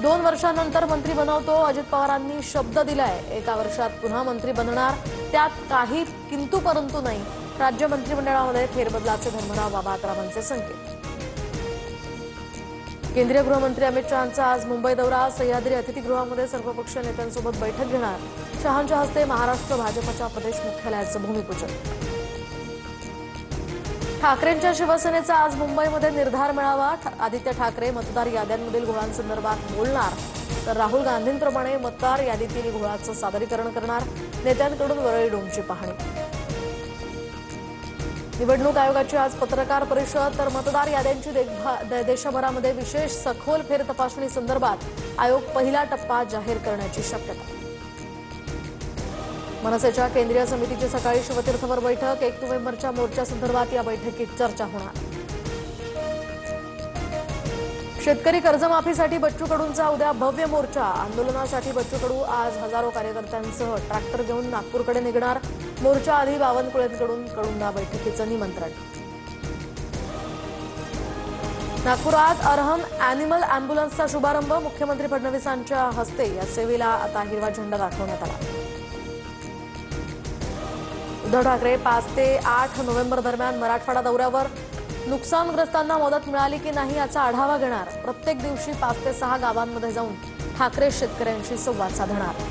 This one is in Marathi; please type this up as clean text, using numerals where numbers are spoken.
2 वर्षांनंतर मंत्री बनवतो, अजित पवारांनी शब्द दिलाय. एका वर्षात पुन्हा मंत्री बनणार, त्यात काही किंतु परंतु नाही. राज्य मंत्रिमंडळामध्ये फेरबदलाचे धर्मराव बाबातरावांचे संकेत. केंद्रीय गृहमंत्री अमित शहांचा आज मुंबई दौरा. सह्याद्री अतिथीगृहामध्ये सर्वपक्षीय नेत्यांसोबत बैठक घेणार. शहांच्या हस्ते महाराष्ट्र भाजपच्या प्रदेश मुख्यालयाचं भूमिपूजन. ठाकरेंच्या शिवसेनेचा आज मुंबईमध्ये निर्धार मेळावा. आदित्य ठाकरे मतदार याद्यांमधील घोळांसंदर्भात बोलणार, तर राहुल गांधींप्रमाणे मतदार यादीतील घोळाचं सादरीकरण करणार. नेत्यांकडून वरळी डोमची पाहणी. निवडणूक आयोगाची आज पत्रकार परिषद. तर मतदार याद्यांची देशभरामध्ये विशेष सखोल फेर तपासणी संदर्भात आयोग पहिला टप्पा जाहीर करण्याची शक्यता. मनसेच्या केंद्रीय समितीची सकाळी शिवतीर्थवर बैठक. 1 नोव्हेंबरच्या मोर्चासंदर्भात या बैठकीत चर्चा होणार. शेतकरी कर्जमाफीसाठी बच्चू कडूंचा उद्या भव्य मोर्चा. आंदोलनासाठी बच्चू कडू आज हजारो कार्यकर्त्यांसह ट्रॅक्टर घेऊन नागपूरकडे निघणार. मोर्चा आधी बावनकुळेंकडून कडूंना बैठकीचं निमंत्रण. नागपुरात अरहम अॅनिमल अॅम्ब्युलन्सचा शुभारंभ. मुख्यमंत्री फडणवीसांच्या हस्ते या सेवेला आता हिरवा झेंडा दाखवण्यात आला. उद्धव ठाकरे 5 ते 8 नोव्हेंबर दरम्यान मराठवाडा दौऱ्यावर. नुकसानग्रस्तांना मदत मिळाली की नाही याचा आढावा घेणार. प्रत्येक दिवशी 5 ते 6 गावांमध्ये जाऊन ठाकरे शेतकऱ्यांशी संवाद साधणार.